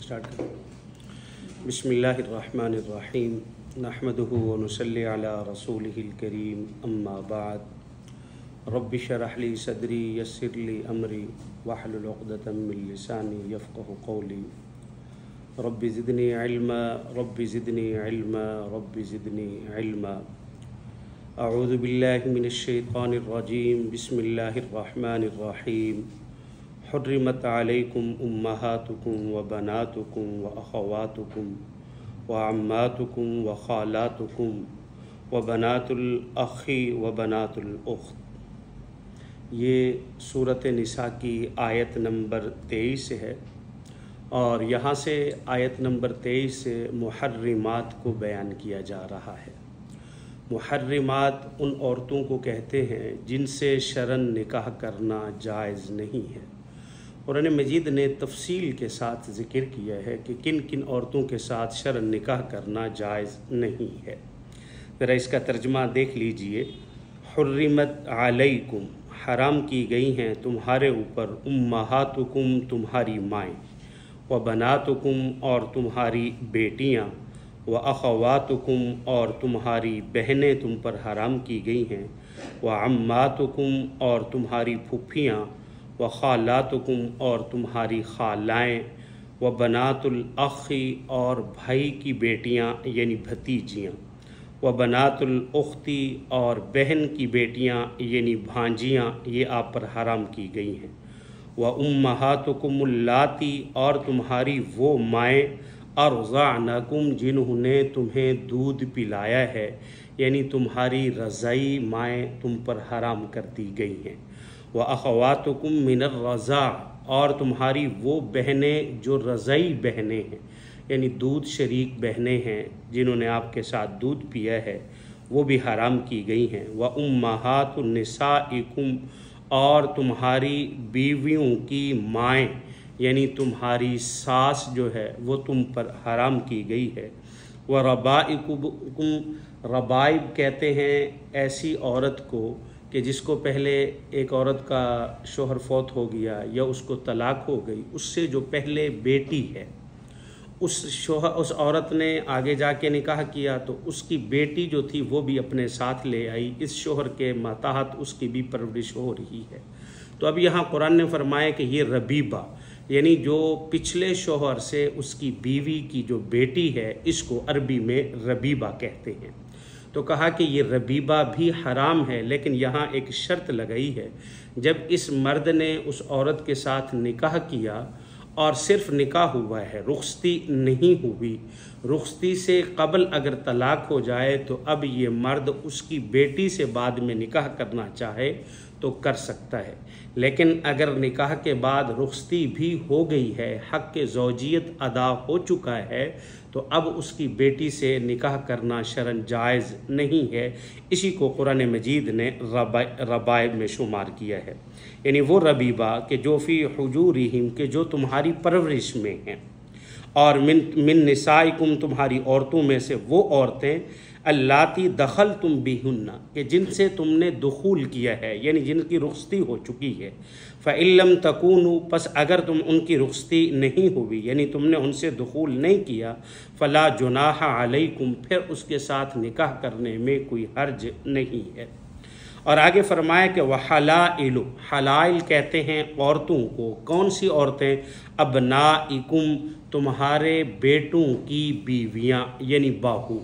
Start करें। बिस्मिल्लाहिर्रहमानिर्रहीम नहमदुहु व नुसल्ली अला रसूलिहिल करीम अम्मा बाद रब्बि शरह ली सदरी यस्सिर ली अमरी वहलुल उक़दतम मिन लिसानी यफ़क़हु क़ौली रब्बि ज़िदनी इल्मा रब्बि ज़िदनी इल्मा रब्बि ज़िदनी इल्मा। अऊज़ु बिल्लाहि मिनश शैतानिर रजीम बिस्मिल्लाहिर्रहमानिर्रहीम हुर्रिमत अलैकुम उम्महातुकुम व बनातुकुम व अख़वातुकुम व अम्मातुकुम व ख़ालातुकुम व बनातुल अख़ी व बनातुल उख़्त। ये सूरत निसा की आयत नंबर 23 है और यहाँ से आयत नंबर 23 से मुहर्रिमात को बयान किया जा रहा है। मुहर्रिमात उन औरतों को कहते हैं जिनसे शरन निकाह करना जायज़ नहीं है। कुरान मजीद ने तफसील के साथ ज़िक्र किया है कि किन किन औरतों के साथ शरन निकाह करना जायज़ नहीं है। ज़रा इसका तर्जुमा देख लीजिए। हुर्रिमत अलैकुम, हराम की गई हैं तुम्हारे ऊपर, उम्महातुकुम तुम्हारी माएँ, व बनातुकुम और तुम्हारी बेटियाँ, व अख़वातुकुम और तुम्हारी बहनें तुम पर हराम की गई हैं, व अम्मातुकुम और तुम्हारी फुफ्फियाँ, व ख़ालातुकुम और तुम्हारी खालाएँ, व बनातुल अख़ी और भाई की बेटियाँ यानी भतीजियाँ, व बनातुल उख़्ती और बहन की बेटियाँ यानी भांजियाँ, ये आप पर हराम की गई हैं। व उम्महातुकुमुल्लाती और तुम्हारी वो माएँ, अर्ज़अनकुम जिन्होंने तुम्हें दूध पिलाया है, यानी तुम्हारी रज़ाई माएँ तुम पर हराम कर दी गई हैं। व अख़वातुकुम मिनर रज़ा और तुम्हारी वो बहनें जो रज़ाई बहनें हैं, यानी दूध शरीक बहनें हैं जिन्होंने आपके साथ दूध पिया है, वो भी हराम की गई हैं। व उम्महातुन निसाइकुम और तुम्हारी बीवियों की माएँ, यानी तुम्हारी सास जो है वो तुम पर हराम की गई है। व रबाइकुम, रबाइब कहते हैं ऐसी औरत को कि जिसको पहले एक औरत का शोहर फौत हो गया या उसको तलाक हो गई, उससे जो पहले बेटी है उस औरत ने आगे जाके निकाह किया तो उसकी बेटी जो थी वो भी अपने साथ ले आई। इस शोहर के मातहत उसकी भी परवरिश हो रही है। तो अब यहाँ कुरान ने फरमाया कि ये रबीबा, यानी जो पिछले शोहर से उसकी बीवी की जो बेटी है, इसको अरबी में रबीबा कहते हैं। तो कहा कि ये रबीबा भी हराम है, लेकिन यहाँ एक शर्त लगाई है। जब इस मर्द ने उस औरत के साथ निकाह किया और सिर्फ निकाह हुआ है, रुखसती नहीं हुई, रुखसती से कबल अगर तलाक हो जाए तो अब ये मर्द उसकी बेटी से बाद में निकाह करना चाहे तो कर सकता है। लेकिन अगर निकाह के बाद रुखसती भी हो गई है, हक़ के ज़ौजियत अदा हो चुका है, तो अब उसकी बेटी से निकाह करना शरन जायज़ नहीं है। इसी को कुरान मजीद ने रबाइब में शुमार किया है, यानी वो रबीबा के जो फ़ी हुजूरिहिम के जो तुम्हारी परवरिश में हैं, और मिन निसाइकुम तुम्हारी औरतों में से वो औरतें, अल्लाती दखल तुम बिहुन्ना कि जिनसे तुमने दुखूल किया है, यानी जिनकी रुखसती हो चुकी है। फ़इल्लम तकूनु, पस अगर तुम उनकी रुखसती नहीं हुई, यानी तुमने उनसे दुखूल नहीं किया, फ़ला जुनाहा अलैकुम, फिर उसके साथ निकाह करने में कोई हर्ज नहीं है। और आगे फरमाया कि वह हलाइलु, हलाइल कहते हैं औरतों को। कौन सी औरतें? अबनाइकुम, तुम्हारे बेटों की बीवियाँ यानी बाहू।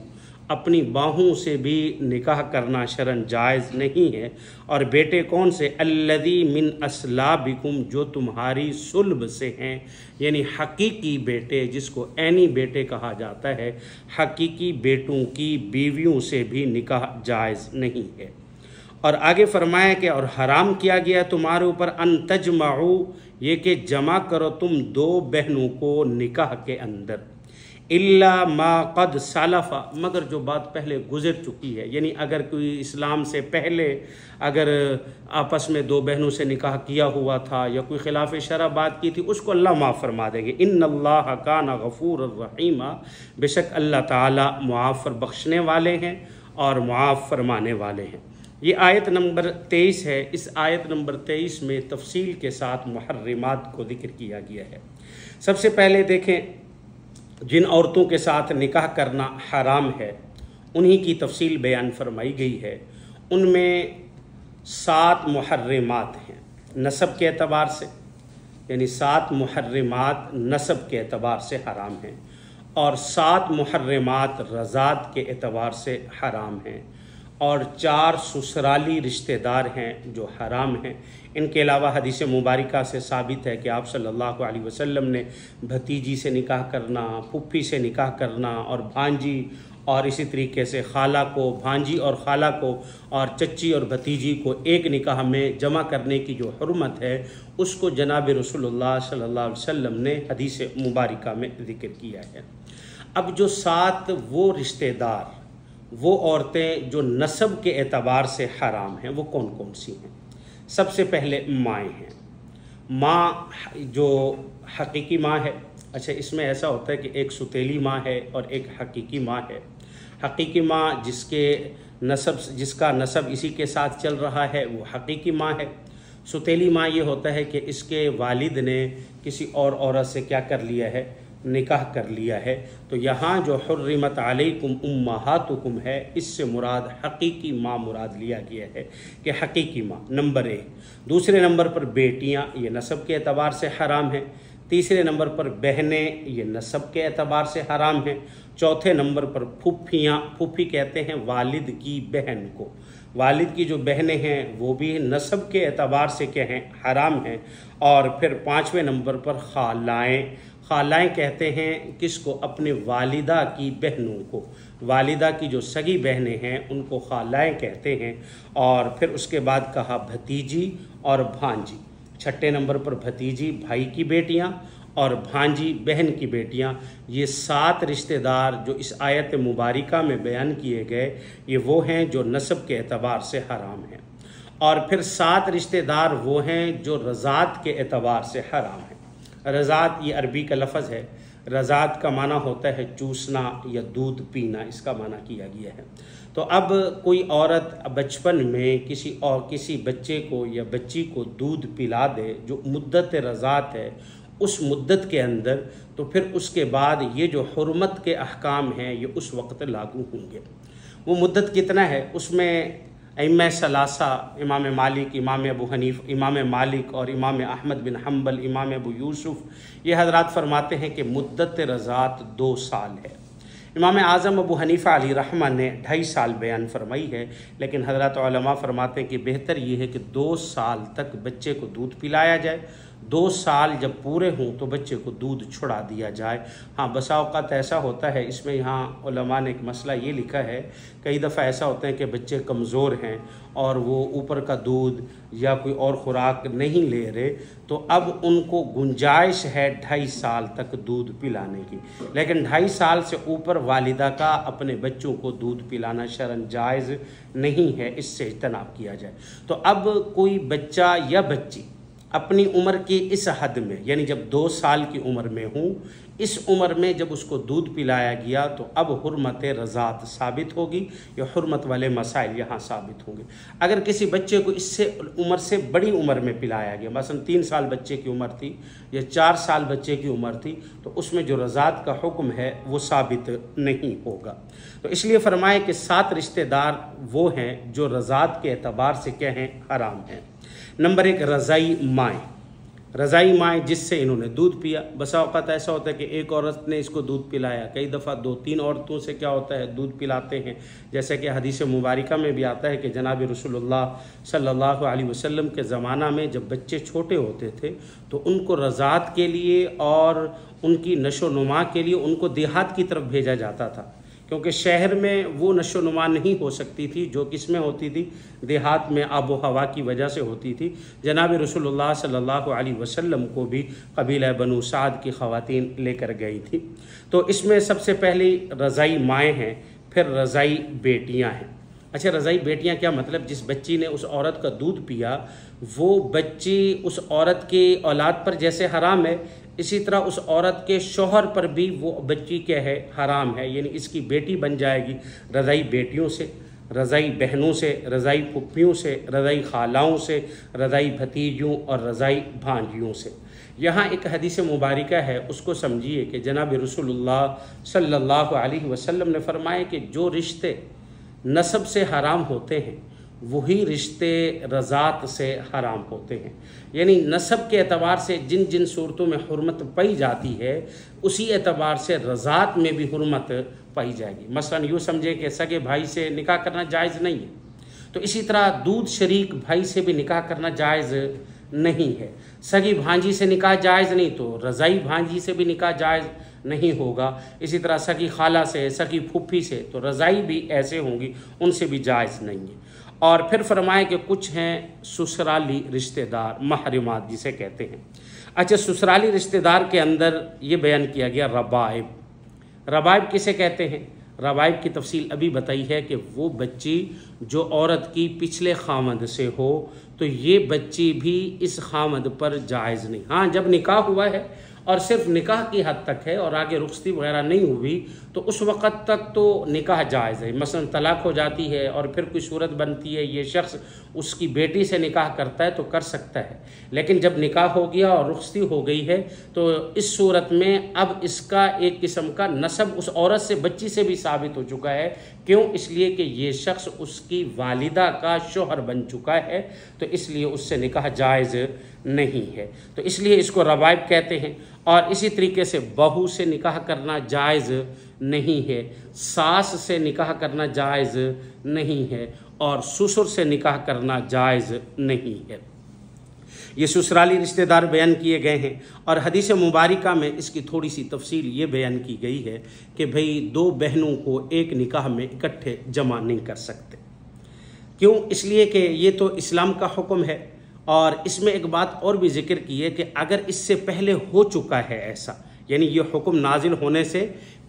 अपनी बाहों से भी निकाह करना शरन जायज़ नहीं है। और बेटे कौन से? अल्लदी मिन अस्लाबिकुम, जो तुम्हारी सुल्ब से हैं, यानी हकीकी बेटे, जिसको ऐनी बेटे कहा जाता है। हकीकी बेटों की बीवियों से भी निकाह जायज़ नहीं है। और आगे फरमाया कि और हराम किया गया तुम्हारे ऊपर अन तजमाऊ, ये कि जमा करो तुम दो बहनों को निकाह के अंदर, इल्ला मा कद सालफ़ा, मगर जो बात पहले गुजर चुकी है। यानी अगर कोई इस्लाम से पहले अगर आपस में दो बहनों से निकाह किया हुआ था या कोई खिलाफ शरा बात की थी, उसको अल्लाह माफ़ फरमा देंगे। इन्नल्लाह काना गफ़ूर रहीमा, बेशक अल्लाह ताला मुआफ़ बख्शने वाले हैं और मुआफ़ फरमाने वाले हैं। ये आयत नंबर 23 है। इस आयत नंबर 23 में तफसील के साथ मुहर्रिमात को जिक्र किया गया है। सबसे पहले देखें जिन औरतों के साथ निकाह करना हराम है उन्हीं की तफसील बयान फरमाई गई है। उनमें 7 मुहर्रिमात हैं नसब के एतबार से, यानी 7 मुहर्रिमात नसब के एतबार से हराम हैं और 7 मुहर्रिमात रज़ात के एतबार से हराम हैं और 4 ससुराली रिश्तेदार हैं जो हराम हैं। इनके अलावा हदीस मुबारका से साबित है कि आप सल्लल्लाहु अलैहि वसल्लम ने भतीजी से निकाह करना, फुफ्फी से निकाह करना और भांजी और इसी तरीके से खाला को, भांजी और खाला को और चच्ची और भतीजी को एक निकाह में जमा करने की जो हुर्मत है उसको जनाब रसूलुल्लाह सल्लल्लाहु अलैहि वसल्लम ने हदीस मुबारका में ज़िक्र किया है। अब जो 7 वो रिश्तेदार, वो औरतें जो नसब के एतबार से हराम हैं वो कौन कौन सी हैं? सबसे पहले माएँ हैं। माँ जो हकीकी माँ है, अच्छा इसमें ऐसा होता है कि एक सुतेली माँ है और एक हकीकी माँ है। हकीकी माँ जिसका नसब इसी के साथ चल रहा है वो हकीकी माँ है। सुतेली माँ ये होता है कि इसके वालिद ने किसी और औरत से क्या कर लिया है, निकाह कर लिया है। तो यहाँ जो हुर्रिमत अलैकुम उम्महातुकुम है, इससे मुराद हकीकी माँ मुराद लिया गया है कि हकीकी माँ नंबर 1। दूसरे नंबर पर बेटियाँ, ये नसब के एतबार से हराम हैं। तीसरे नंबर पर बहनें, ये नसब के एतबार से हराम हैं। चौथे नंबर पर फुफ्फियाँ, फुफ्फी कहते हैं वालिद की बहन को, वालिद की जो बहनें हैं वो भी नसब के एतबार से क्या हैं, हराम हैं। और फिर 5वें नंबर पर खालाएँ, खालाएँ कहते हैं किसको, अपने वालिदा की बहनों को, वालिदा की जो सगी बहनें हैं उनको खालाएँ कहते हैं। और फिर उसके बाद कहा भतीजी और भांजी। 6ठे नंबर पर भतीजी भाई की बेटियां और भांजी बहन की बेटियां। ये 7 रिश्तेदार जो इस आयत मुबारका में बयान किए गए ये वो हैं जो नसब के एतबार से हराम हैं। और फिर 7 रिश्तेदार वो हैं जो रज़ात के एतबार से हराम हैं। रज़ात ये अरबी का लफ्ज़ है। रज़ात का माना होता है चूसना या दूध पीना, इसका माना किया गया है। तो अब कोई औरत बचपन में किसी बच्चे को या बच्ची को दूध पिला दे जो मुद्दत रज़ात है, उस मुद्दत के अंदर, तो फिर उसके बाद ये जो हुर्मत के अहकाम हैं ये उस वक्त लागू होंगे। वो मुद्दत कितना है, उसमें इमाम सलासा, इमाम मालिक, इमाम अबू हनीफ, इमाम मालिक और इमाम अहमद बिन हम्बल, इमाम अबू यूसुफ, ये हजरात फरमाते हैं कि मुद्दत रज़ात 2 साल है। इमाम आज़म अबू हनीफ़ा अलैहि रहमा ने 2.5 साल बयान फरमाई है, लेकिन हज़रत उलमा फरमाते हैं कि बेहतर ये है कि 2 साल तक बच्चे को दूध पिलाया जाए। 2 साल जब पूरे हों तो बच्चे को दूध छुड़ा दिया जाए। हाँ, बसा औक़ात ऐसा होता है, इसमें यहाँ उलमा ने एक मसला ये लिखा है, कई दफ़ा ऐसा होता है कि बच्चे कमज़ोर हैं और वो ऊपर का दूध या कोई और ख़ुराक नहीं ले रहे, तो अब उनको गुंजाइश है 2.5 साल तक दूध पिलाने की। लेकिन 2.5 साल से ऊपर वालिदा का अपने बच्चों को दूध पिलाना शरअन जायज़ नहीं है, इससे इज्तनाब किया जाए। तो अब कोई बच्चा या बच्ची अपनी उम्र की इस हद में, यानी जब 2 साल की उम्र में हूँ, इस उम्र में जब उसको दूध पिलाया गया तो अब हुर्मत रज़ात साबित होगी, या हुर्मत वाले मसाइल यहाँ साबित होंगे। अगर किसी बच्चे को इससे उम्र से बड़ी उम्र में पिलाया गया, मसलन 3 साल बच्चे की उम्र थी या 4 साल बच्चे की उम्र थी, तो उसमें जो रज़ात का हुक्म है वो साबित नहीं होगा। तो इसलिए फरमाए कि 7 रिश्तेदार वो हैं जो रज़ात के एतबार से क्या हैं, हराम हैं। नंबर 1 रज़ाई माएँ, रज़ाई माएँ जिससे इन्होंने दूध पिया। बसा औक़ात ऐसा होता है कि एक औरत ने इसको दूध पिलाया, कई दफ़ा 2-3 औरतों से क्या होता है, दूध पिलाते हैं। जैसे कि हदीस मुबारका में भी आता है कि जनाब रसूलुल्लाह सल्लल्लाहु अलैहि वसल्लम के ज़माना में जब बच्चे छोटे होते थे तो उनको रज़ात के लिए और उनकी नशो नुमा के लिए उनको देहात की तरफ भेजा जाता था, क्योंकि शहर में वो नशो नुमा नहीं हो सकती थी जो किस में होती थी, देहात में आबो हवा की वजह से होती थी। जनाब रसूलुल्लाह सल्लल्लाहु अलैहि वसल्लम को भी कबीला बनु साद की ख़वातीन लेकर गई थी। तो इसमें सबसे पहले रज़ाई माएँ हैं, फिर रज़ाई बेटियाँ हैं। अच्छा, रज़ाई बेटियाँ क्या मतलब, जिस बच्ची ने उस औरत का दूध पिया वो बच्ची उस औरत के औलाद पर जैसे हराम है, इसी तरह उस औरत के शौहर पर भी वो बच्ची क्या है, हराम है। यानी इसकी बेटी बन जाएगी रज़ाई बेटियों से, रज़ाई बहनों से, रज़ाई फुफ्फियों से, रज़ाई खालाओं से, रज़ाई भतीजियों और रज़ाई भांजियों से। यहाँ एक हदीस मुबारका है, उसको समझिए कि जनाब रसूलुल्लाह सल्लल्लाहु अलैहि वसल्लम ने फरमाया कि जो रिश्ते नसब से हराम होते हैं वही रिश्ते रज़ात से हराम होते हैं। यानी नसब के एतबार से जिन जिन सूरतों में हुर्मत पाई जाती है उसी एतबार से रज़ात में भी हुर्मत पाई जाएगी। मसलन यूँ समझे कि सगे भाई से निकाह करना जायज़ नहीं है, तो इसी तरह दूध शरीक भाई से भी निकाह करना जायज़ नहीं है। सगी भांजी से निकाह जायज़ नहीं, तो रज़ाई भांजी से भी निकाह जायज़ नहीं होगा। इसी तरह सगी खाला से, सगी फुफ्फी से, तो रज़ाई भी ऐसे होंगी, उनसे भी जायज़ नहीं है। और फिर फरमाए कि कुछ हैं ससुराली रिश्तेदार, महरमात जिसे कहते हैं। अच्छा, ससुराली रिश्तेदार के अंदर ये बयान किया गया रबाइब। रबाइब किसे कहते हैं? रबाइब की तफसील अभी बताई है कि वो बच्ची जो औरत की पिछले खामद से हो, तो ये बच्ची भी इस खामद पर जायज़ नहीं। हाँ, जब निकाह हुआ है और सिर्फ निकाह की हद तक है और आगे रुखसती वगैरह नहीं हुई, तो उस वक़्त तक तो निकाह जायज़ है। मसलन तलाक हो जाती है और फिर कोई सूरत बनती है, ये शख्स उसकी बेटी से निकाह करता है तो कर सकता है। लेकिन जब निकाह हो गया और रुखसती हो गई है, तो इस सूरत में अब इसका एक किस्म का नसब उस औरत से, बच्ची से भी साबित हो चुका है। क्यों? इसलिए कि ये शख्स उसकी वालिदा का शोहर बन चुका है, तो इसलिए उससे निकाह जायज़ नहीं है। तो इसलिए इसको रबाइब कहते हैं। और इसी तरीके से बहू से निकाह करना जायज़ नहीं है, सास से निकाह करना जायज़ नहीं है, और ससुर से निकाह करना जायज़ नहीं है। ये ससुराली रिश्तेदार बयान किए गए हैं। और हदीस मुबारका में इसकी थोड़ी सी तफसील ये बयान की गई है कि भाई दो बहनों को एक निकाह में इकट्ठे जमा नहीं कर सकते। क्यों? इसलिए कि ये तो इस्लाम का हुक्म है। और इसमें एक बात और भी जिक्र की है कि अगर इससे पहले हो चुका है ऐसा, यानी ये हुक्म नाजिल होने से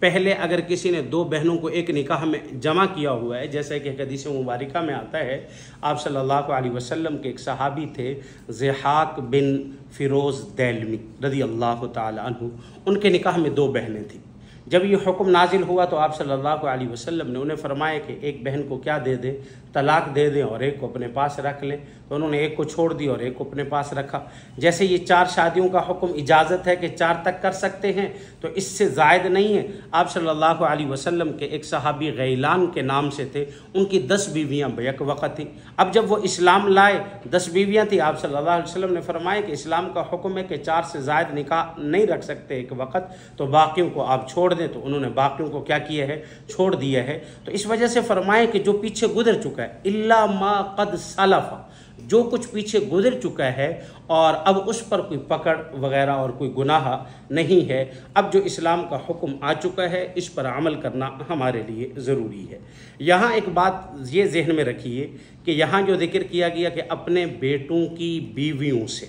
पहले अगर किसी ने दो बहनों को एक निकाह में जमा किया हुआ है, जैसे कि हदीस मुबारका में आता है, आप सल्लल्लाहु अलैहि वसल्लम के एक सहाबी थे ज़िहाक बिन फ़िरोज़ दैलमी रज़ी अल्लाह ताला अन्हु, उनके निकाह में दो बहनें थीं। जब ये हुक्म नाजिल हुआ तो आप सल्लल्लाहु अलैहि वसल्लम ने उन्हें फरमाया कि एक बहन को क्या दे दें, तलाक दे दें और एक को अपने पास रख लें। तो उन्होंने एक को छोड़ दी और एक को अपने पास रखा। जैसे ये 4 शादियों का हुक्म इजाज़त है कि 4 तक कर सकते हैं, तो इससे ज़ायद नहीं है। आप सल्लल्लाहु अलैहि वसल्लम के एक सहाबी गैलान के नाम से थे, उनकी 10 बीवियाँ बैक वक़्त थी। अब जब वो इस्लाम लाए, 10 बीवियाँ थी, आप सल्लल्लाहु अलैहि वसल्लम ने फरमाया कि इस्लाम का हुक्म है कि 4 से ज़ायद निकाह नहीं रख सकते एक वक़्त, तो बाकियों को आप छोड़ दें। तो उन्होंने बाकियों को क्या किया है? छोड़ दिया है। तो इस वजह से फरमाए कि जो पीछे गुजर चुका है, इल्ला मा कद सलफ़ा, जो कुछ पीछे गुजर चुका है और अब उस पर कोई पकड़ वगैरह और कोई गुनाह नहीं है। अब जो इस्लाम का हुक्म आ चुका है, इस पर अमल करना हमारे लिए ज़रूरी है। यहाँ एक बात ये जहन में रखिए कि यहाँ जो जिक्र किया गया कि अपने बेटों की बीवियों से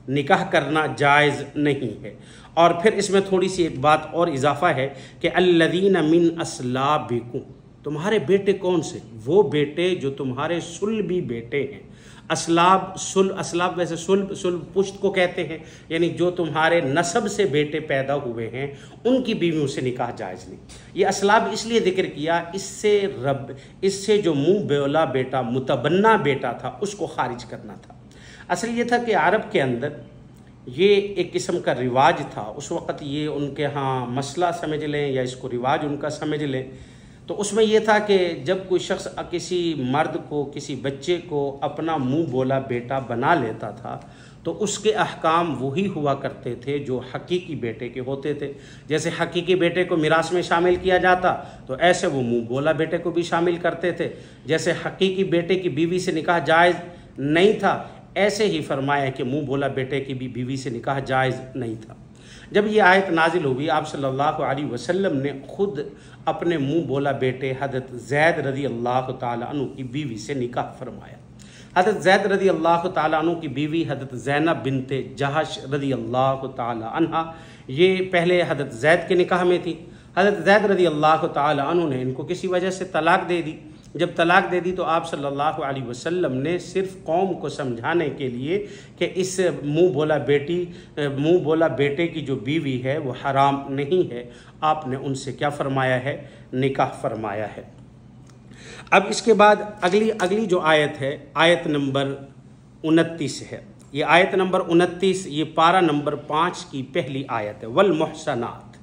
निकाह करना जायज़ नहीं है। और फिर इसमें थोड़ी सी एक बात और इजाफा है कि अल्लज़ीना मिन अस्लाबिकुम, तुम्हारे बेटे कौन से? वो बेटे जो तुम्हारे सुल्बी बेटे हैं। असलाब, असलाब वैसे सुल्ब पुश्त को कहते हैं, यानी जो तुम्हारे नसब से बेटे पैदा हुए हैं उनकी बीवियों से निकाह जायज़ नहीं। ये असलाब इसलिए जिक्र किया, इससे जो मुँह बेवला बेटा, मुतबन्ना बेटा था, उसको खारिज करना था। असल ये था कि अरब के अंदर ये एक किस्म का रिवाज था। उस वक़्त ये उनके यहाँ मसला समझ लें या इसको रिवाज उनका समझ लें, तो उसमें यह था कि जब कोई शख्स किसी मर्द को, किसी बच्चे को अपना मुंह बोला बेटा बना लेता था, तो उसके अहकाम वही हुआ करते थे जो हकीकी बेटे के होते थे। जैसे हकीकी बेटे को मिरास में शामिल किया जाता, तो ऐसे वो मुंह बोला बेटे को भी शामिल करते थे। जैसे हकीकी बेटे की बीवी से निकाह जायज़ नहीं था, ऐसे ही फरमाया कि मुंह बोला बेटे की भी बीवी से निकाह जायज़ नहीं था। जब ये आयत नाजिल हुई, आप सल्लल्लाहु अलैहि वसल्लम ने खुद अपने मुंह बोला बेटे हज़रत ज़ैद रज़ी अल्लाह ताला अन्हु की बीवी से निकाह फरमाया। हज़रत ज़ैद रज़ी अल्लाह ताला अन्हु की बीवी हज़रत ज़ैनब बिनते जहश रज़ी अल्लाह ताला अन्हा, ये पहले हज़रत ज़ैद के निकाह में थी। हज़रत ज़ैद रज़ी अल्लाह ताला अन्हु ने इनको किसी वजह से तलाक दे दी। जब तलाक दे दी तो आप सल्लल्लाहु अलैहि वसल्लम ने सिर्फ कौम को समझाने के लिए कि इस मुँह बोला बेटे की जो बीवी है वो हराम नहीं है, आपने उनसे क्या फरमाया है? निकाह फरमाया है। अब इसके बाद अगली जो आयत है, आयत नंबर 29 है। ये आयत नंबर 29, ये पारा नंबर 5 की पहली आयत है। वल मुहसनात,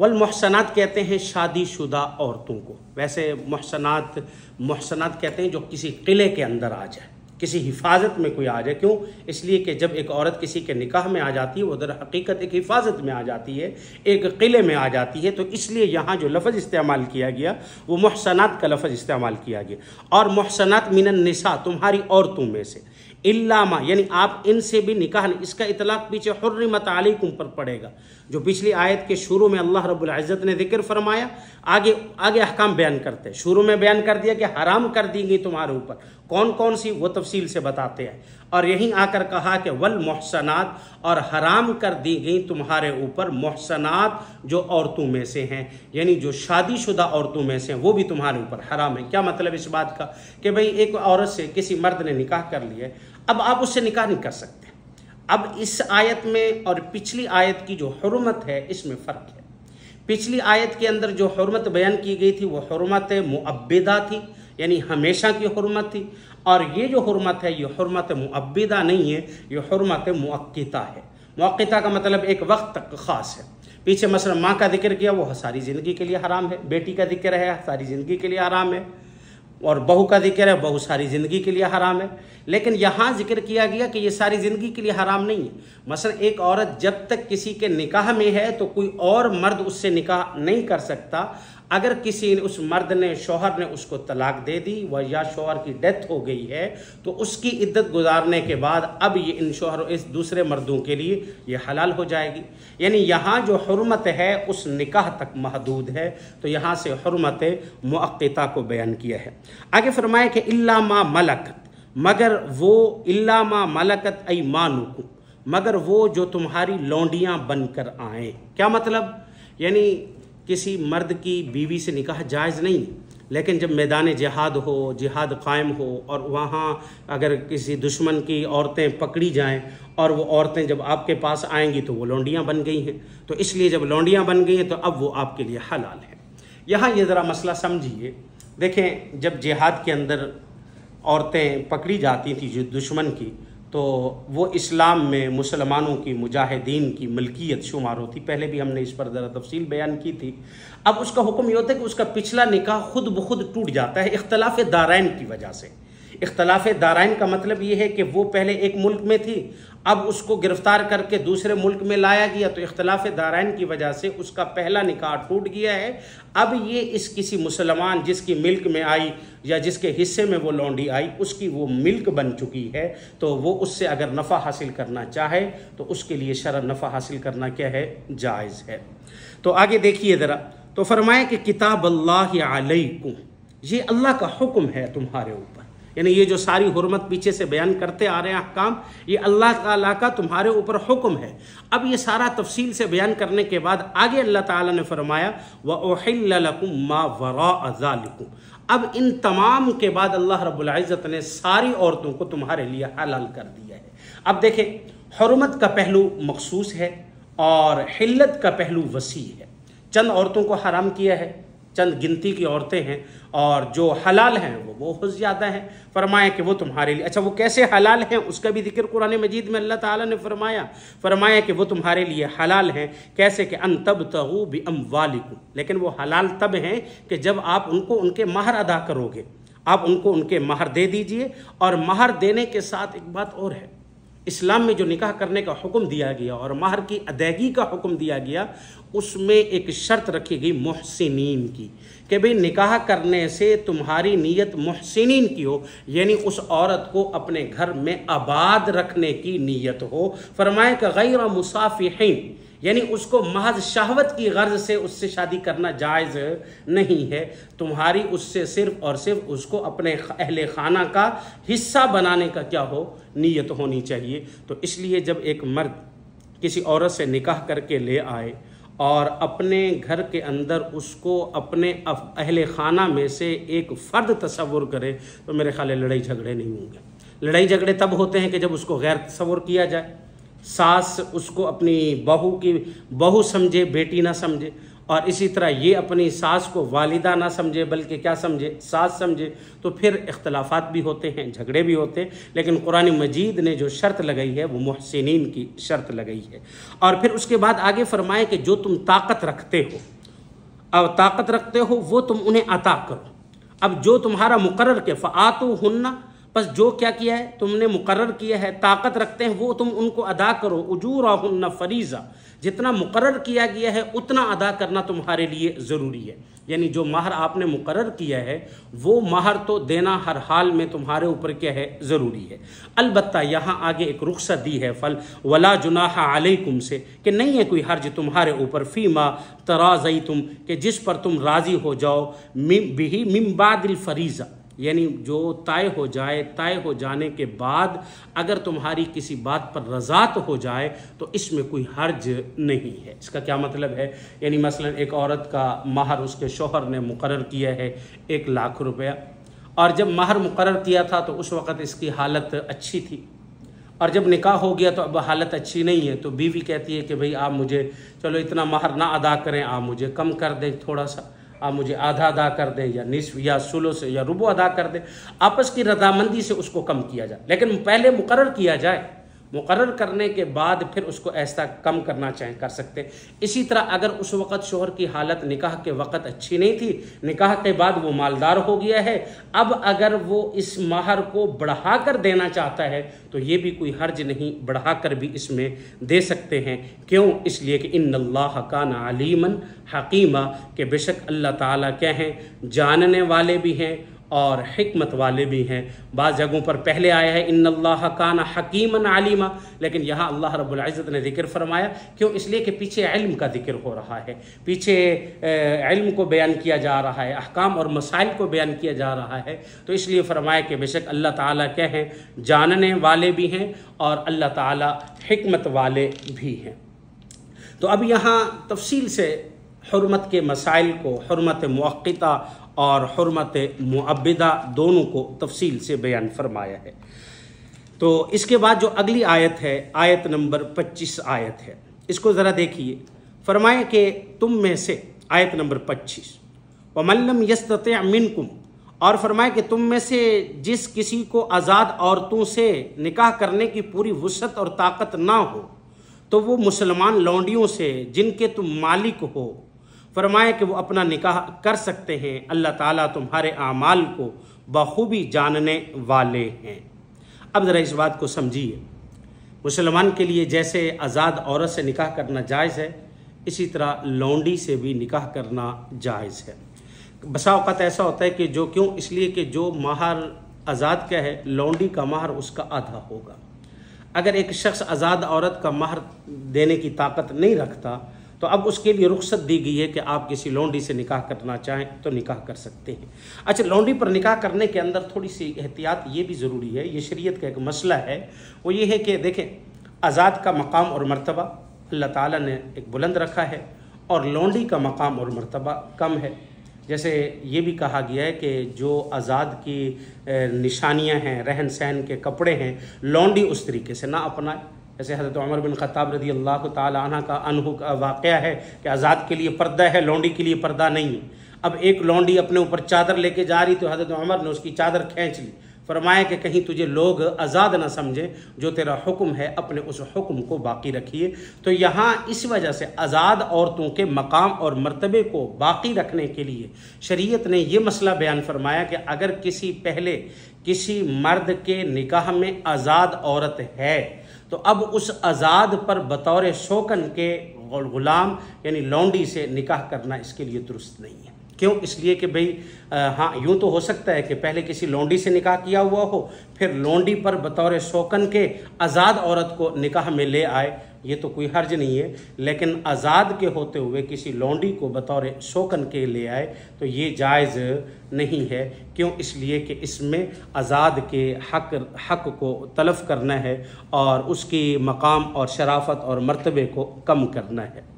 वल मुहसनात कहते हैं शादीशुदा औरतों को। वैसे मुहसनात कहते हैं जो किसी किले के अंदर आ जाए, किसी हिफाजत में कोई आ जाए। क्यों? इसलिए कि जब एक औरत किसी के निकाह में आ जाती है वो दर हकीकत एक हिफाजत में आ जाती है, एक किले में आ जाती है। तो इसलिए यहाँ जो लफ्ज़ इस्तेमाल किया गया वो मुहसनात का लफ्ज़ इस्तेमाल किया गया। और मुहसनात मिनन निसा, तुम्हारी औरतों में से, इल्लामा यानी आप इनसे भी निकाह नहीं। इसका इतलाक़ पीछे हुर्रिमत अलैकुम पर पड़ेगा, जो पिछली आयत के शुरू में अल्लाह रब्बुल इज़्ज़त ने जिक्र फरमाया। आगे अहकाम बयान करते हैं। शुरू में बयान कर दिया कि हराम कर दी गई तुम्हारे ऊपर, कौन कौन सी वो तफसील से बताते हैं। और यहीं आकर कहा कि वल मुहसनात, और हराम कर दी गई तुम्हारे ऊपर मुहसनात जो औरतों में से हैं, यानी जो शादीशुदा औरतों में से हैं वो भी तुम्हारे ऊपर हराम है। क्या मतलब इस बात का कि भाई एक औरत से किसी मर्द ने निकाह कर लिया, अब आप उससे निकाह नहीं कर सकते। अब इस आयत में और पिछली आयत की जो हुर्मत है इसमें फ़र्क है। पिछली आयत के अंदर जो हुर्मत बयान की गई थी वो हुर्मत मुअब्बिदा थी, यानी हमेशा की हुर्मत थी। और ये जो हुर्मत है ये हुर्मत मुअब्बिदा नहीं है, ये हुर्मत मुअक्किता है। मुअक्किता का मतलब एक वक्त तक ख़ास है। पीछे मसलन माँ का जिक्र किया, वो सारी ज़िंदगी के लिए हराम है। बेटी का जिक्र है, सारी ज़िंदगी के लिए हराम है। और बहू का जिक्र है, बहू सारी ज़िंदगी के लिए हराम है। लेकिन यहाँ जिक्र किया गया कि ये सारी ज़िंदगी के लिए हराम नहीं है। मसलन एक औरत जब तक किसी के निकाह में है तो कोई और मर्द उससे निकाह नहीं कर सकता। अगर किसी उस मर्द ने, शौहर ने उसको तलाक दे दी व या शौहर की डेथ हो गई है तो उसकी इद्दत गुजारने के बाद अब ये इन शौहर इस दूसरे मर्दों के लिए ये हलाल हो जाएगी। यानी यहाँ जो हुर्मत है उस निकाह तक महदूद है। तो यहाँ से हुर्मत मुअक्किता को बयान किया है। आगे फरमाया कि इल्ला मा मलकत, मगर वो, इल्ला मा मलकत अयमानुकुम, मगर वो जो तुम्हारी लौंडियाँ बनकर आएँ। क्या मतलब? यानी किसी मर्द की बीवी से निकाह जायज़ नहीं, लेकिन जब मैदान जिहाद हो, जिहाद कायम हो और वहाँ अगर किसी दुश्मन की औरतें पकड़ी जाएं और वो औरतें जब आपके पास आएंगी तो वो लौंडियाँ बन गई हैं, तो इसलिए जब लौंडियाँ बन गई हैं तो अब वो आपके लिए हलाल है। यहाँ ये ज़रा मसला समझिए। देखें, जब जिहाद के अंदर औरतें पकड़ी जाती थी जो दुश्मन की, तो वो इस्लाम में मुसलमानों की, मुजाहिदीन की मलकियत शुमार होती। पहले भी हमने इस पर ज़रा तफसील बयान की थी। अब उसका हुक्म ये होता है कि उसका पिछला निकाह खुद ब खुद टूट जाता है इख्तलाफ दारैन की वजह से। इख्तलाफ दारैन का मतलब ये है कि वो पहले एक मुल्क में थी, अब उसको गिरफ्तार करके दूसरे मुल्क में लाया गया, तो इख्तलाफ दारैन की वजह से उसका पहला निकाह टूट गया है। अब ये इस किसी मुसलमान जिसकी मिल्क में आई या जिसके हिस्से में वो लौंडी आई, उसकी वो मिल्क बन चुकी है, तो वो उससे अगर नफ़ा हासिल करना चाहे तो उसके लिए शरअन नफ़ा हासिल करना क्या है? जायज़ है। तो आगे देखिए ज़रा, तो फरमाया कि किताब अल्लाह अलैकुम, ये अल्लाह का हुक्म है तुम्हारे ऊपर। यानी ये जो सारी हुर्मत पीछे से बयान करते आ रहे हैं अहकाम, ये अल्लाह ताला का तुम्हारे ऊपर हुक्म है। अब ये सारा तफसील से बयान करने के बाद आगे अल्लाह ताला ने फरमाया व उहिल्ल लकुम मा वराअ ज़ालिकुम। अब इन तमाम के बाद अल्लाह रब्बुल इज़्ज़त ने सारी औरतों को तुम्हारे लिए हलाल कर दिया है। अब देखें, हुर्मत का पहलू मखसूस है और हिल्लत का पहलू वसी है। चंद औरतों को हराम किया है, चंद गिनती की औरतें हैं, और जो हलाल हैं वो बहुत ज़्यादा हैं। फरमाया कि वो तुम्हारे लिए, अच्छा वो कैसे हलाल हैं उसका भी जिक्र कुरान मजीद में अल्लाह ताला ने फरमाया कि वो तुम्हारे लिए हलाल हैं। कैसे कि अन तबतगू बिअमवालिकुम, लेकिन वो हलाल तब हैं कि जब आप उनको उनके महर अदा करोगे, आप उनको उनके महर दे दीजिए। और महर देने के साथ एक बात और है, इस्लाम में जो निकाह करने का हुक्म दिया गया और महर की अदायगी का हुक्म दिया गया, उसमें एक शर्त रखी गई मुहसिनीन की, कि भाई निकाह करने से तुम्हारी नीयत मुहसिनीन की हो, यानी उस औरत को अपने घर में आबाद रखने की नीयत हो। फरमाया कि गैर मुसाफिहीन, यानी उसको महज शहवत की गर्ज से उससे शादी करना जायज़ नहीं है। तुम्हारी उससे सिर्फ़ और सिर्फ उसको अपने अहले खाना का हिस्सा बनाने का क्या हो? नीयत होनी चाहिए। तो इसलिए जब एक मर्द किसी औरत से निकाह करके ले आए और अपने घर के अंदर उसको अपने अहले खाना में से एक फ़र्द तस्वुर करे, तो मेरे ख्याल लड़ाई झगड़े नहीं होंगे। लड़ाई झगड़े तब होते हैं कि जब उसको गैर तस्वुर किया जाए। सास उसको अपनी बहू की बहू समझे, बेटी ना समझे, और इसी तरह ये अपनी सास को वालिदा ना समझे बल्कि क्या समझे, सास समझे, तो फिर इख्तलाफात भी होते हैं, झगड़े भी होते हैं। लेकिन कुरान मजीद ने जो शर्त लगाई है वो मुहसिनीन की शर्त लगाई है। और फिर उसके बाद आगे फरमाए कि जो तुम ताकत रखते हो, अब ताकत रखते हो वो तुम उन्हें अता करो। अब जो तुम्हारा मुकर्रर के फ़आतू हुन्ना, बस जो क्या किया है तुमने मुकर्रर किया है, ताकत रखते हैं वो तुम उनको अदा करो। उजूरहुन्ना फरीज़ा, जितना मुकर्रर किया गया है उतना अदा करना तुम्हारे लिए ज़रूरी है। यानी जो महर आपने मुकर्रर किया है वो महर तो देना हर हाल में तुम्हारे ऊपर क्या है, ज़रूरी है। अलबत्ता यहाँ आगे एक रुख्सत दी है फल वला जुनाहा अलैकुम से, कि नहीं है कोई हर्ज तुम्हारे ऊपर फ़ीमा तराज़यतुम, कि जिस पर तुम राज़ी हो जाओ, बिही मिन बादिल फरीज़ा, यानी जो तय हो जाए, तय हो जाने के बाद अगर तुम्हारी किसी बात पर रज़ात हो जाए तो इसमें कोई हर्ज नहीं है। इसका क्या मतलब है, यानी मसलन एक औरत का महर उसके शोहर ने मुकर्रर किया है 1 लाख रुपया, और जब महर मुकर्रर किया था तो उस वक़्त इसकी हालत अच्छी थी, और जब निकाह हो गया तो अब हालत अच्छी नहीं है, तो बीवी कहती है कि भाई आप मुझे चलो इतना महर ना अदा करें, आप मुझे कम कर दें, थोड़ा सा आप मुझे आधा अदा कर दें या निस्फ या सुलुस या रुबो अदा कर दें। आपस की रजामंदी से उसको कम किया जाए, लेकिन पहले मुकर्रर किया जाए, मुकर्रर करने के बाद फिर उसको ऐसा कम करना चाहें कर सकते। इसी तरह अगर उस वक़्त शोहर की हालत निकाह के वक़्त अच्छी नहीं थी, निकाह के बाद वो मालदार हो गया है, अब अगर वो इस महर को बढ़ा कर देना चाहता है तो ये भी कोई हर्ज नहीं, बढ़ा कर भी इसमें दे सकते हैं। क्यों? इसलिए कि इन्नल्लाह काना अलीमन हकीमा, के बेशक अल्लाह ताला क्या हैं, जानने वाले भी हैं और हिकमत वाले भी हैं। बाज़ जगहों पर पहले आया है इन्नल्लाह काना हकीमन अलीमा, लेकिन यहाँ अल्लाह रब्बुल इज़्ज़त ने जिक्र फरमाया। क्यों? इसलिए कि पीछे इल्म का जिक्र हो रहा है, पीछे इल्म को बयान किया जा रहा है, अहकाम और मसाइल को बयान किया जा रहा है, तो इसलिए फरमाया कि बेशक अल्लाह ताला क्या हैं, जानने वाले भी हैं और अल्लाह ताला हिकमत वाले भी हैं। तो अब यहाँ तफसील से हुर्मत के मसाइल को, हुर्मत मुअक्किता और हुर्मत मुअब्बिदा दोनों को तफसील से बयान फरमाया है। तो इसके बाद जो अगली आयत है, आयत नंबर 25 आयत है, इसको ज़रा देखिए। फरमाया कि तुम में से, आयत नंबर 25, वमन लम यस्तति' मिनकुम, और फरमाया कि तुम में से जिस किसी को आज़ाद औरतों से निकाह करने की पूरी वुसअत और ताकत ना हो तो वो मुसलमान लौंडियों से जिनके तुम मालिक हो, फरमाया कि वो अपना निकाह कर सकते हैं। अल्लाह ताला तुम्हारे आमाल को बखूबी जानने वाले हैं। अब ज़रा इस बात को समझिए, मुसलमान के लिए जैसे आज़ाद औरत से निकाह करना जायज़ है, इसी तरह लौंडी से भी निकाह करना जायज़ है। बसा औक़ात ऐसा होता है कि जो, क्यों? इसलिए कि जो महर आज़ाद का है, लौंडी का महर उसका आधा होगा। अगर एक शख्स आज़ाद औरत का महर देने की ताकत नहीं रखता तो अब उसके लिए रुख्सत दी गई है कि आप किसी लौंडी से निकाह करना चाहें तो निकाह कर सकते हैं। अच्छा, लौंडी पर निकाह करने के अंदर थोड़ी सी एहतियात ये भी ज़रूरी है, ये शरीयत का एक मसला है। वो ये है कि देखें, आज़ाद का मकाम और मर्तबा अल्लाह ताला ने एक बुलंद रखा है और लौंडी का मकाम और मर्तबा कम है। जैसे ये भी कहा गया है कि जो आज़ाद की निशानियाँ हैं, रहन सहन के कपड़े हैं, लौंडी उस तरीके से ना अपनाए। जैसे हज़रत उमर बिन ख़त्ताब रज़ी अल्लाह ताला अन्हु का वाक़या है कि आज़ाद के लिए पर्दा है, लौंडी के लिए पर्दा नहीं है। अब एक लौंडी अपने ऊपर चादर लेके जा रही तो हज़रत उमर ने उसकी चादर खींच ली। फरमाया कि कहीं तुझे लोग आज़ाद ना समझे, जो तेरा हुक्म है अपने उस हुक्म को बाकी रखिए। तो यहाँ इस वजह से आज़ाद औरतों के मकाम और मर्तबे को बाकी रखने के लिए शरीयत ने यह मसला बयान फरमाया कि अगर किसी मर्द के निकाह में आज़ाद औरत है तो अब उस आज़ाद पर बतौर शौकन के गुलाम यानी लौंडी से निकाह करना इसके लिए दुरुस्त नहीं है। क्यों? इसलिए कि भाई हाँ, यूँ तो हो सकता है कि पहले किसी लौंडी से निकाह किया हुआ हो, फिर लौंडी पर बतौर शौकन के आज़ाद औरत को निकाह में ले आए, ये तो कोई हर्ज नहीं है। लेकिन आज़ाद के होते हुए किसी लौंडी को बतौर शौकन के ले आए तो ये जायज़ नहीं है। क्यों? इसलिए कि इसमें आज़ाद के हक़ को तलफ़ करना है और उसकी मकाम और शराफत और मर्तबे को कम करना है।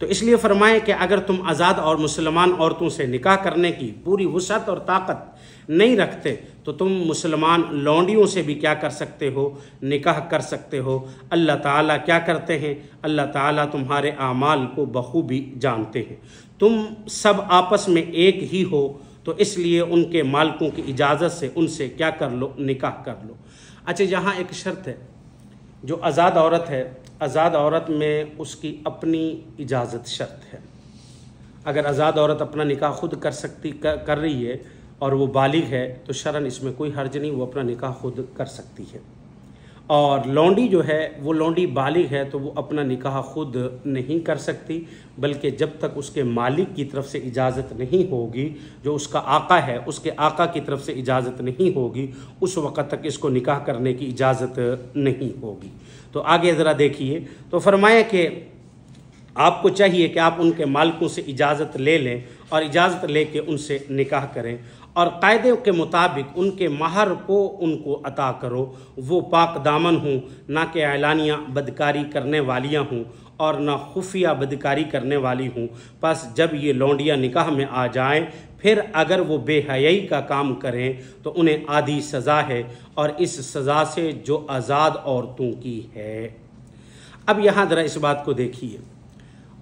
तो इसलिए फरमाए कि अगर तुम आज़ाद और मुसलमान औरतों से निकाह करने की पूरी वुसअत और ताकत नहीं रखते तो तुम मुसलमान लौंडियों से भी क्या कर सकते हो, निकाह कर सकते हो। अल्लाह ताला क्या करते हैं, अल्लाह ताला तुम्हारे आमाल को बखूबी जानते हैं। तुम सब आपस में एक ही हो तो इसलिए उनके मालिकों की इजाज़त से उनसे क्या कर लो, निकाह कर लो। अच्छा, यहाँ एक शर्त है, जो आज़ाद औरत है, आज़ाद औरत में उसकी अपनी इजाज़त शर्त है। अगर आज़ाद औरत अपना निकाह खुद कर रही है और वो बालिग है तो शरन इसमें कोई हर्ज नहीं, वो अपना निकाह खुद कर सकती है। और लौंडी जो है वो लौंडी बालिग है तो वो अपना निकाह खुद नहीं कर सकती, बल्कि जब तक उसके मालिक की तरफ से इजाज़त नहीं होगी, जो उसका आका है उसके आका की तरफ से इजाज़त नहीं होगी, उस वक़्त तक इसको निकाह करने की इजाज़त नहीं होगी। तो आगे ज़रा देखिए, तो फरमाया कि आपको चाहिए कि आप उनके मालिकों से इजाज़त ले लें और इजाज़त लेके उनसे निकाह करें और कायदे के मुताबिक उनके महर को उनको अता करो। वो पाक दामन हूँ, ना कि ऐलानिया बदकारी करने वालियाँ हूँ और ना खुफिया बदकारी करने वाली हूँ। बस जब ये लौंडियाँ निकाह में आ जाएं, फिर अगर वो बेहयाई का काम करें तो उन्हें आधी सज़ा है और इस सज़ा से जो आज़ाद औरतों की है। अब यहाँ ज़रा इस बात को देखिए,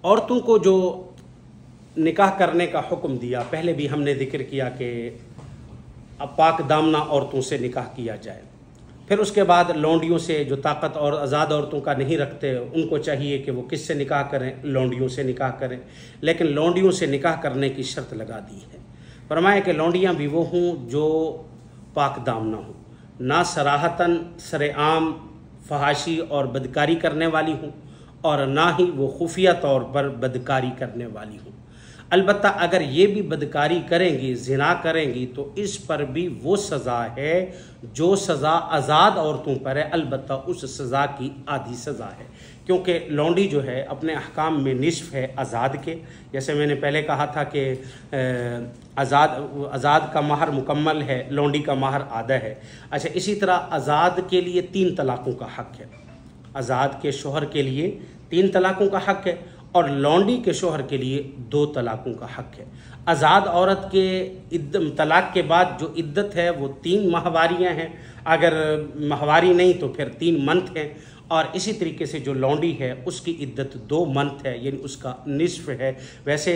औरतों को जो निकाह करने का हुक्म दिया, पहले भी हमने जिक्र किया कि अब पाक दामना औरतों से निकाह किया जाए। फिर उसके बाद लौंडियों से जो ताकत और आज़ाद औरतों का नहीं रखते उनको चाहिए कि वो किससे निकाह करें, लौंडियों से निकाह करें। लेकिन लौंडियों से निकाह करने की शर्त लगा दी है। फरमाया कि लौंडियाँ भी वो हों जो पाक दामना हों, ना सराहतन सरेआम फहाशी और बदकारी करने वाली हों और ना ही वो खुफिया तौर पर बदकारी करने वाली हों। अलबत्ता अगर ये भी बदकारी करेंगी, ज़िना करेंगी, तो इस पर भी वो सज़ा है जो सज़ा आज़ाद औरतों पर है, अलबत्ता उस सज़ा की आधी सज़ा है। क्योंकि लौंडी जो है अपने अहकाम में निस्फ़ है आज़ाद के। जैसे मैंने पहले कहा था कि आज़ाद का महर मुकम्मल है, लौंडी का महर आधा है। अच्छा, इसी तरह आज़ाद के लिए 3 तलाक़ों का हक़ है, आज़ाद के शोहर के लिए 3 तलाक़ों का हक़ है और लौंडी के शोहर के लिए 2 तलाक़ों का हक़ है। आज़ाद औरत के तलाक़ के बाद जो इद्दत है वो 3 माहवारियाँ हैं, अगर माहवारी नहीं तो फिर 3 मंथ हैं। और इसी तरीके से जो लौंडी है उसकी इद्दत 2 मंथ है, यानी उसका निस्फ़ है। वैसे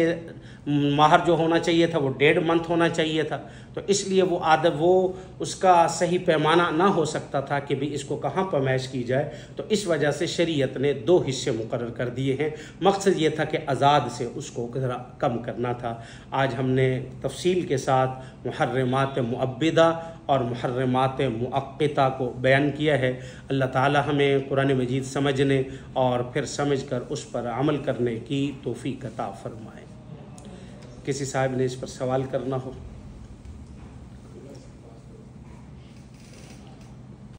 महर जो होना चाहिए था वो 1.5 मंथ होना चाहिए था, तो इसलिए वो उसका सही पैमाना ना हो सकता था कि भी इसको कहाँ पैमाइश की जाए। तो इस वजह से शरीयत ने 2 हिस्से मुकर्रर कर दिए हैं। मकसद ये था कि आज़ाद से उसको ज़रा कम करना था। आज हमने तफसील के साथ मुहर्रमात मुअब्बिदा और मुहर्रमात मुअक्किता को बयान किया है। अल्लाह ताला हमें कुरान मजीद समझने और फिर समझकर उस पर अमल करने की तौफीक अता फरमाए। किसी साहब ने इस पर सवाल करना हो?